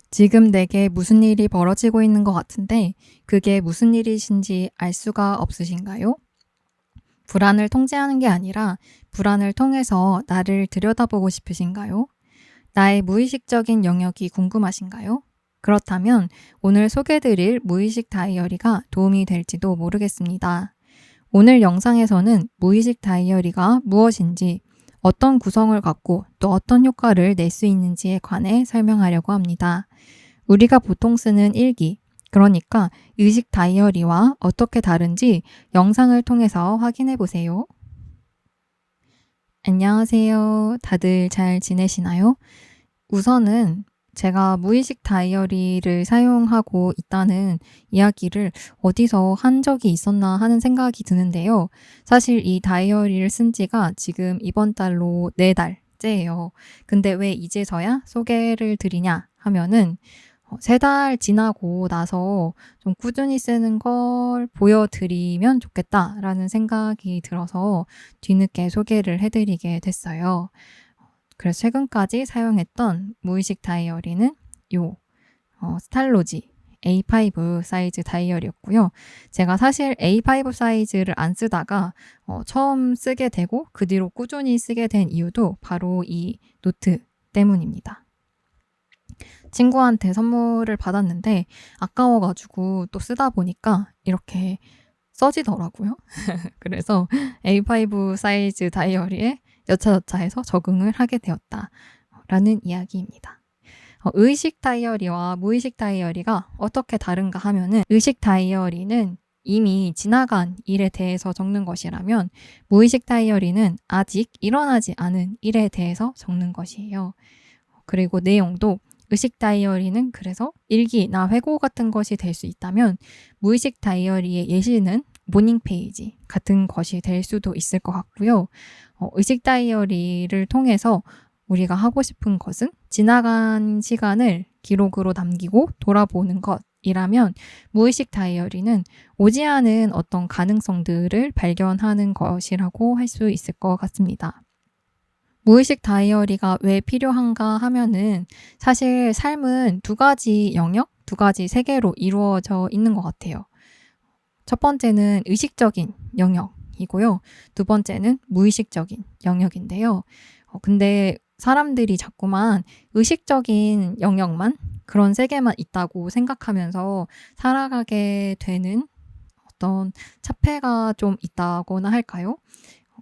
지금 내게 무슨 일이 벌어지고 있는 것 같은데 그게 무슨 일이신지 알 수가 없으신가요? 불안을 통제하는 게 아니라 불안을 통해서 나를 들여다보고 싶으신가요? 나의 무의식적인 영역이 궁금하신가요? 그렇다면 오늘 소개드릴 무의식 다이어리가 도움이 될지도 모르겠습니다. 오늘 영상에서는 무의식 다이어리가 무엇인지, 어떤 구성을 갖고 또 어떤 효과를 낼 수 있는지에 관해 설명하려고 합니다. 우리가 보통 쓰는 일기, 그러니까 의식 다이어리와 어떻게 다른지 영상을 통해서 확인해 보세요. 안녕하세요. 다들 잘 지내시나요? 우선은 제가 무의식 다이어리를 사용하고 있다는 이야기를 어디서 한 적이 있었나 하는 생각이 드는데요. 사실 이 다이어리를 쓴 지가 지금 이번 달로 4달째예요. 근데 왜 이제서야 소개를 드리냐 하면은 3달 지나고 나서 좀 꾸준히 쓰는 걸 보여드리면 좋겠다라는 생각이 들어서 뒤늦게 소개를 해드리게 됐어요. 그래서 최근까지 사용했던 무의식 다이어리는 스탈로지 A5 사이즈 다이어리였고요. 제가 사실 A5 사이즈를 안 쓰다가 처음 쓰게 되고 그 뒤로 꾸준히 쓰게 된 이유도 바로 이 노트 때문입니다. 친구한테 선물을 받았는데 아까워가지고 또 쓰다 보니까 이렇게 써지더라고요. 그래서 A5 사이즈 다이어리에 여차저차해서 적응을 하게 되었다라는 이야기입니다. 의식 다이어리와 무의식 다이어리가 어떻게 다른가 하면은, 의식 다이어리는 이미 지나간 일에 대해서 적는 것이라면 무의식 다이어리는 아직 일어나지 않은 일에 대해서 적는 것이에요. 그리고 내용도 의식 다이어리는 그래서 일기나 회고 같은 것이 될 수 있다면 무의식 다이어리의 예시는 모닝 페이지 같은 것이 될 수도 있을 것 같고요. 의식 다이어리를 통해서 우리가 하고 싶은 것은 지나간 시간을 기록으로 남기고 돌아보는 것이라면 무의식 다이어리는 오지 않은 어떤 가능성들을 발견하는 것이라고 할 수 있을 것 같습니다. 무의식 다이어리가 왜 필요한가 하면은 사실 삶은 2가지 영역, 2가지 세계로 이루어져 있는 것 같아요. 첫 번째는 의식적인 영역이고요. 2번째는 무의식적인 영역인데요. 근데 사람들이 자꾸만 의식적인 영역만, 그런 세계만 있다고 생각하면서 살아가게 되는 어떤 차폐가 좀 있다거나 할까요?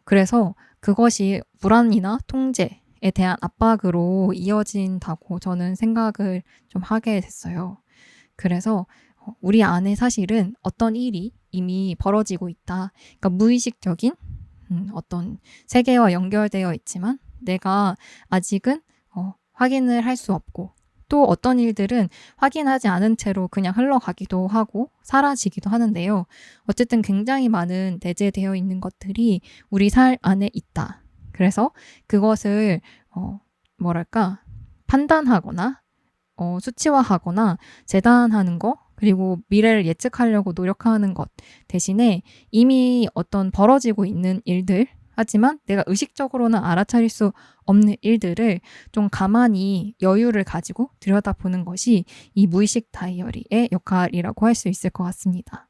그래서 그것이 불안이나 통제에 대한 압박으로 이어진다고 저는 생각을 좀 하게 됐어요. 그래서 우리 안에 사실은 어떤 일이 이미 벌어지고 있다. 그러니까 무의식적인 어떤 세계와 연결되어 있지만 내가 아직은 확인을 할 수 없고, 또 어떤 일들은 확인하지 않은 채로 그냥 흘러가기도 하고 사라지기도 하는데요. 어쨌든 굉장히 많은 내재되어 있는 것들이 우리 삶 안에 있다. 그래서 그것을 판단하거나 수치화하거나 재단하는 거, 그리고 미래를 예측하려고 노력하는 것 대신에 이미 어떤 벌어지고 있는 일들, 하지만 내가 의식적으로는 알아차릴 수 없는 일들을 좀 가만히 여유를 가지고 들여다보는 것이 이 무의식 다이어리의 역할이라고 할 수 있을 것 같습니다.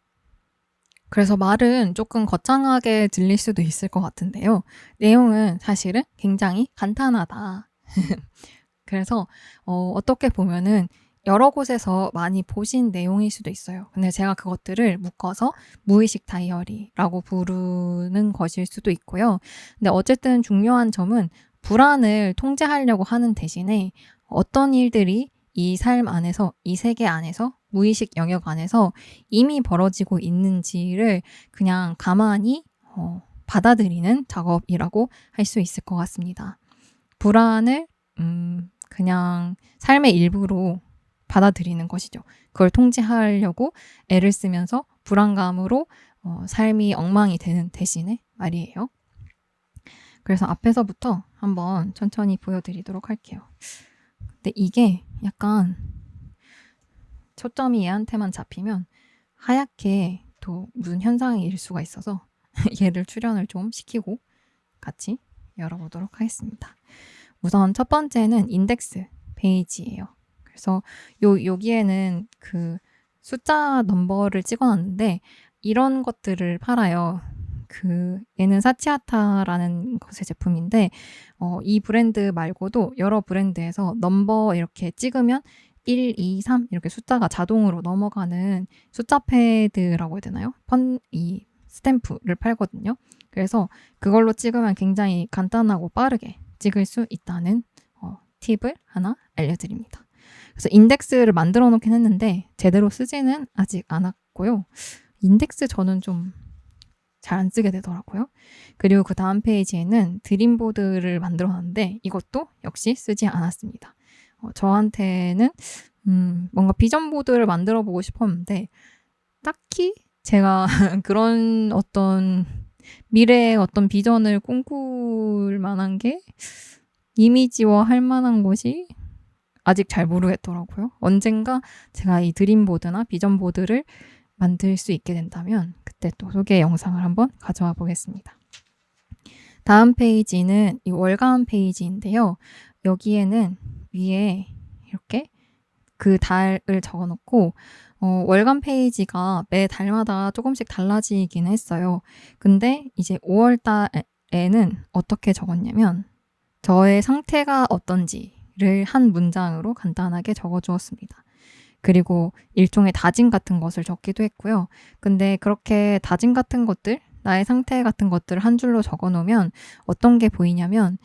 그래서 말은 조금 거창하게 들릴 수도 있을 것 같은데요. 내용은 사실은 굉장히 간단하다. 그래서 어떻게 보면은 여러 곳에서 많이 보신 내용일 수도 있어요. 근데 제가 그것들을 묶어서 무의식 다이어리라고 부르는 것일 수도 있고요. 근데 어쨌든 중요한 점은 불안을 통제하려고 하는 대신에 어떤 일들이 이 삶 안에서, 이 세계 안에서, 무의식 영역 안에서 이미 벌어지고 있는지를 그냥 가만히 받아들이는 작업이라고 할 수 있을 것 같습니다. 불안을 그냥 삶의 일부로 받아들이는 것이죠. 그걸 통제하려고 애를 쓰면서 불안감으로 삶이 엉망이 되는 대신에 말이에요. 그래서 앞에서부터 한번 천천히 보여드리도록 할게요. 근데 이게 약간 초점이 얘한테만 잡히면 하얗게 또 무슨 현상일 수가 있어서 얘를 출연을 좀 시키고 같이 열어보도록 하겠습니다. 우선 첫 번째는 인덱스 페이지예요. 그래서 여기에는 그 숫자 넘버를 찍어놨는데 이런 것들을 팔아요. 얘는 사치아타라는 것의 제품인데 이 브랜드 말고도 여러 브랜드에서 넘버 이렇게 찍으면 1, 2, 3 이렇게 숫자가 자동으로 넘어가는 숫자 패드라고 해야 되나요? 이 스탬프를 팔거든요. 그래서 그걸로 찍으면 굉장히 간단하고 빠르게 찍을 수 있다는 팁을 하나 알려드립니다. 그래서 인덱스를 만들어 놓긴 했는데 제대로 쓰지는 아직 않았고요. 인덱스 저는 좀 잘 안 쓰게 되더라고요. 그리고 그 다음 페이지에는 드림보드를 만들어 놨는데 이것도 역시 쓰지 않았습니다. 저한테는 뭔가 비전보드를 만들어 보고 싶었는데 딱히 제가 그런 어떤 미래의 어떤 비전을 꿈꿀 만한 게 이미지화 할 만한 것이 아직 잘 모르겠더라고요. 언젠가 제가 이 드림보드나 비전보드를 만들 수 있게 된다면 그때 또 소개 영상을 한번 가져와 보겠습니다. 다음 페이지는 이 월간 페이지인데요. 여기에는 위에 이렇게 그 달을 적어놓고 월간 페이지가 매 달마다 조금씩 달라지긴 했어요. 근데 이제 5월 달에는 어떻게 적었냐면 저의 상태가 어떤지를 한 문장으로 간단하게 적어주었습니다. 그리고 일종의 다짐 같은 것을 적기도 했고요. 근데 그렇게 다짐 같은 것들, 나의 상태 같은 것들을 한 줄로 적어놓으면 어떤 게 보이냐면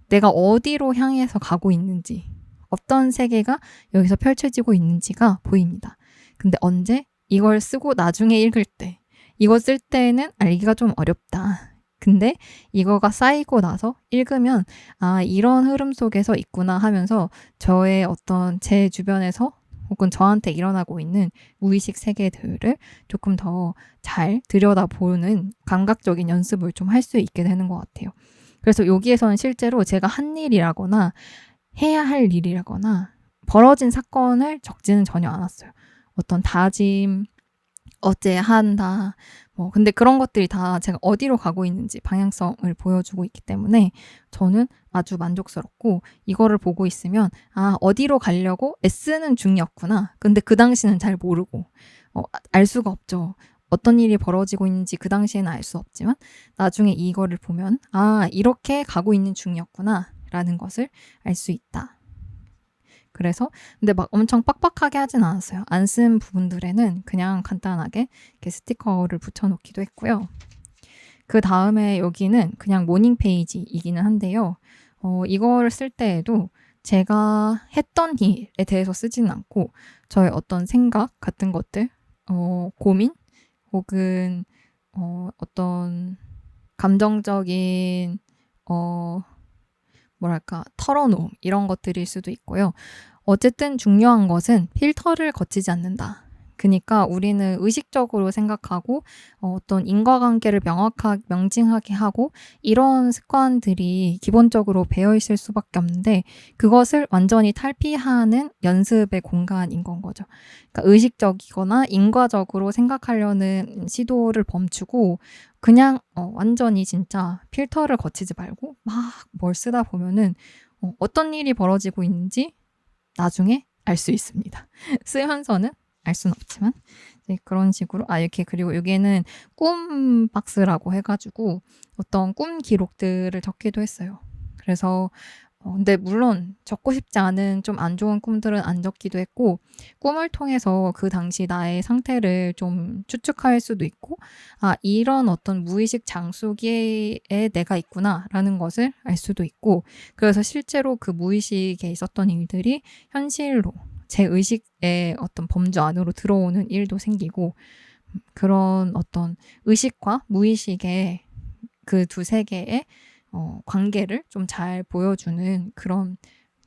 내가 어디로 향해서 가고 있는지, 어떤 세계가 여기서 펼쳐지고 있는지가 보입니다. 근데 언제? 이걸 쓰고 나중에 읽을 때. 이거 쓸 때는 알기가 좀 어렵다. 근데 이거가 쌓이고 나서 읽으면 이런 흐름 속에서 있구나 하면서 저의 어떤 제 주변에서 혹은 저한테 일어나고 있는 무의식 세계들을 조금 더 잘 들여다보는 감각적인 연습을 좀 할 수 있게 되는 것 같아요. 그래서 여기에서는 실제로 제가 한 일이라거나 해야 할 일이라거나 벌어진 사건을 적지는 전혀 않았어요. 어떤 다짐, 어째 한다. 근데 그런 것들이 다 제가 어디로 가고 있는지 방향성을 보여주고 있기 때문에 저는 아주 만족스럽고 이거를 보고 있으면 어디로 가려고 애쓰는 중이었구나. 근데 그 당시는 잘 모르고 알 수가 없죠. 어떤 일이 벌어지고 있는지 그 당시에는 알 수 없지만 나중에 이거를 보면 이렇게 가고 있는 중이었구나 라는 것을 알 수 있다. 그래서 근데 막 엄청 빡빡하게 하진 않았어요. 안 쓴 부분들에는 그냥 간단하게 이렇게 스티커를 붙여놓기도 했고요. 그 다음에 여기는 그냥 모닝 페이지이기는 한데요. 이거를 쓸 때에도 제가 했던 일에 대해서 쓰지는 않고 저의 어떤 생각 같은 것들, 고민 혹은 어떤 감정적인 털어놓음 이런 것들일 수도 있고요. 어쨌든 중요한 것은 필터를 거치지 않는다. 그러니까 우리는 의식적으로 생각하고 어떤 인과관계를 명징하게 하고 이런 습관들이 기본적으로 배어 있을 수밖에 없는데 그것을 완전히 탈피하는 연습의 공간인 건 거죠. 그러니까 의식적이거나 인과적으로 생각하려는 시도를 멈추고 그냥 완전히 진짜 필터를 거치지 말고 막 뭘 쓰다 보면은 어떤 일이 벌어지고 있는지 나중에 알 수 있습니다. 쓰면서는 알 수는 없지만 그런 식으로 이렇게 그리고 여기에는 꿈 박스라고 해가지고 어떤 꿈 기록들을 적기도 했어요. 그래서 근데 물론 적고 싶지 않은 좀 안 좋은 꿈들은 안 적기도 했고 꿈을 통해서 그 당시 나의 상태를 좀 추측할 수도 있고 이런 어떤 무의식 장수기에 내가 있구나라는 것을 알 수도 있고 그래서 실제로 그 무의식에 있었던 일들이 현실로 제 의식의 어떤 범주 안으로 들어오는 일도 생기고 그런 어떤 의식과 무의식의 그 두 세계의 관계를 좀 잘 보여주는 그런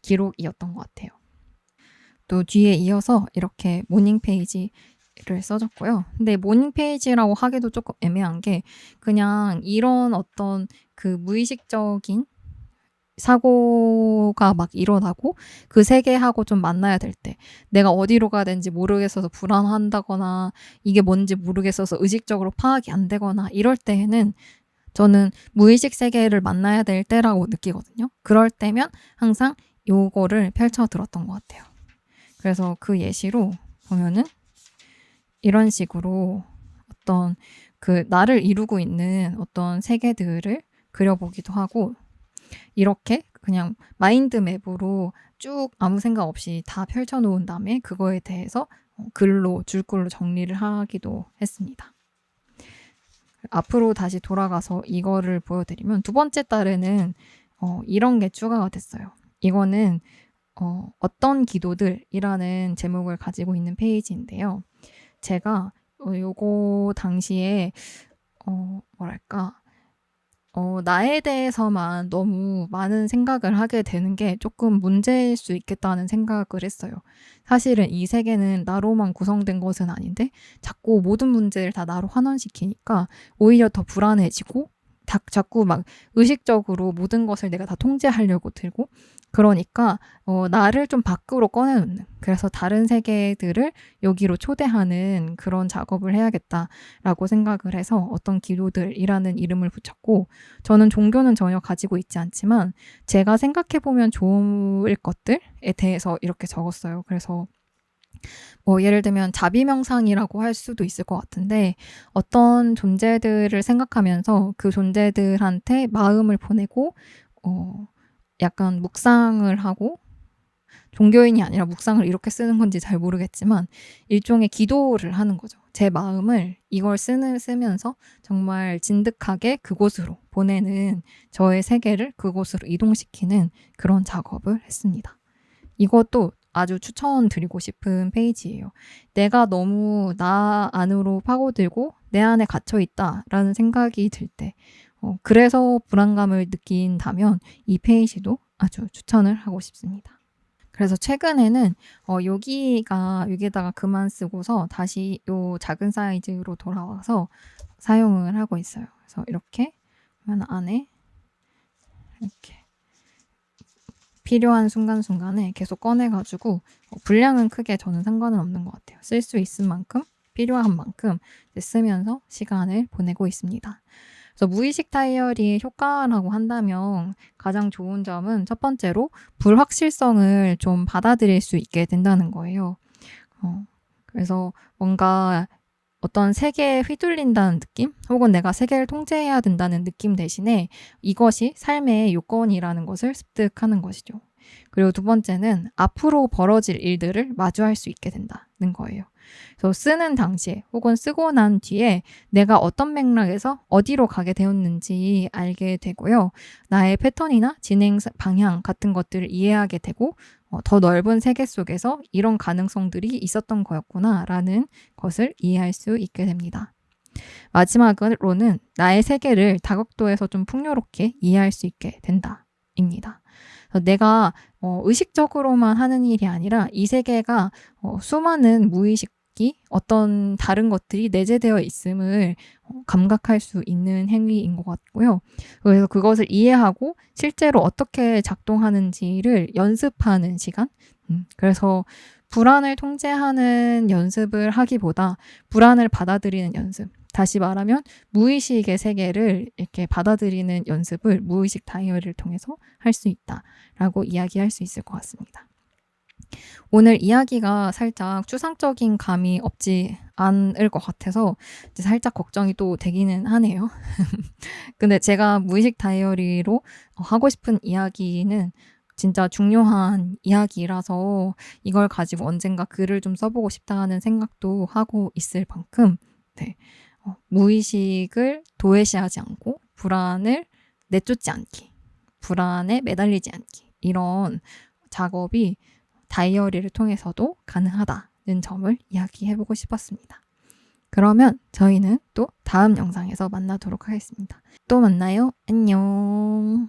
기록이었던 것 같아요. 또 뒤에 이어서 이렇게 모닝 페이지를 써줬고요. 근데 모닝 페이지라고 하기도 조금 애매한 게 그냥 이런 어떤 그 무의식적인 사고가 막 일어나고 그 세계하고 좀 만나야 될 때 내가 어디로 가야 되는지 모르겠어서 불안한다거나 이게 뭔지 모르겠어서 의식적으로 파악이 안 되거나 이럴 때에는 저는 무의식 세계를 만나야 될 때라고 느끼거든요. 그럴 때면 항상 요거를 펼쳐 들었던 것 같아요. 그래서 그 예시로 보면은 이런 식으로 어떤 그 나를 이루고 있는 어떤 세계들을 그려보기도 하고, 이렇게 그냥 마인드맵으로 쭉 아무 생각 없이 다 펼쳐놓은 다음에 그거에 대해서 글로 줄글로 정리를 하기도 했습니다. 앞으로 다시 돌아가서 이거를 보여드리면, 두 번째 달에는 이런 게 추가가 됐어요. 이거는 어떤 기도들이라는 제목을 가지고 있는 페이지인데요. 제가 요거 당시에 뭐랄까 나에 대해서만 너무 많은 생각을 하게 되는 게 조금 문제일 수 있겠다는 생각을 했어요. 사실은 이 세계는 나로만 구성된 것은 아닌데 자꾸 모든 문제를 다 나로 환원시키니까 오히려 더 불안해지고, 자꾸 막 의식적으로 모든 것을 내가 다 통제하려고 들고, 그러니까 나를 좀 밖으로 꺼내놓는, 그래서 다른 세계들을 여기로 초대하는 그런 작업을 해야겠다라고 생각을 해서 어떤 기도들이라는 이름을 붙였고, 저는 종교는 전혀 가지고 있지 않지만 제가 생각해보면 좋을 것들에 대해서 이렇게 적었어요. 그래서 예를 들면 자비명상이라고 할 수도 있을 것 같은데, 어떤 존재들을 생각하면서 그 존재들한테 마음을 보내고 약간 묵상을 하고, 종교인이 아니라 묵상을 이렇게 쓰는 건지 잘 모르겠지만 일종의 기도를 하는 거죠. 제 마음을 이걸 쓰면서 정말 진득하게 그곳으로 보내는, 저의 세계를 그곳으로 이동시키는 그런 작업을 했습니다. 이것도 아주 추천드리고 싶은 페이지예요. 내가 너무 나 안으로 파고들고 내 안에 갇혀있다라는 생각이 들 때, 그래서 불안감을 느낀다면 이 페이지도 아주 추천을 하고 싶습니다. 그래서 최근에는 여기다가 그만 쓰고서 다시 요 작은 사이즈로 돌아와서 사용을 하고 있어요. 그래서 이렇게 하면 안에 이렇게 필요한 순간순간에 계속 꺼내가지고 분량은 크게 저는 상관은 없는 것 같아요. 쓸 수 있을 만큼, 필요한 만큼 쓰면서 시간을 보내고 있습니다. 그래서 무의식 다이어리의 효과라고 한다면 가장 좋은 점은 첫 번째로 불확실성을 좀 받아들일 수 있게 된다는 거예요. 그래서 뭔가 어떤 세계에 휘둘린다는 느낌, 혹은 내가 세계를 통제해야 된다는 느낌 대신에 이것이 삶의 요건이라는 것을 습득하는 것이죠. 그리고 두 번째는 앞으로 벌어질 일들을 마주할 수 있게 된다는 거예요. 그래서 쓰는 당시에 혹은 쓰고 난 뒤에 내가 어떤 맥락에서 어디로 가게 되었는지 알게 되고요. 나의 패턴이나 진행 방향 같은 것들을 이해하게 되고, 더 넓은 세계 속에서 이런 가능성들이 있었던 거였구나라는 것을 이해할 수 있게 됩니다. 마지막으로는 나의 세계를 다각도에서 좀 풍요롭게 이해할 수 있게 된다입니다. 내가 의식적으로만 하는 일이 아니라 이 세계가 수많은 무의식이 어떤 다른 것들이 내재되어 있음을 감각할 수 있는 행위인 것 같고요. 그래서 그것을 이해하고 실제로 어떻게 작동하는지를 연습하는 시간? 그래서 불안을 통제하는 연습을 하기보다 불안을 받아들이는 연습, 다시 말하면 무의식의 세계를 이렇게 받아들이는 연습을 무의식 다이어리를 통해서 할 수 있다라고 이야기할 수 있을 것 같습니다. 오늘 이야기가 살짝 추상적인 감이 없지 않을 것 같아서 이제 살짝 걱정이 또 되기는 하네요. 근데 제가 무의식 다이어리로 하고 싶은 이야기는 진짜 중요한 이야기라서 이걸 가지고 언젠가 글을 좀 써보고 싶다는 생각도 하고 있을 만큼, 네. 무의식을 도외시하지 않고 불안을 내쫓지 않기, 불안에 매달리지 않기, 이런 작업이 다이어리를 통해서도 가능하다는 점을 이야기해보고 싶었습니다. 그러면 저희는 또 다음 영상에서 만나도록 하겠습니다. 또 만나요. 안녕.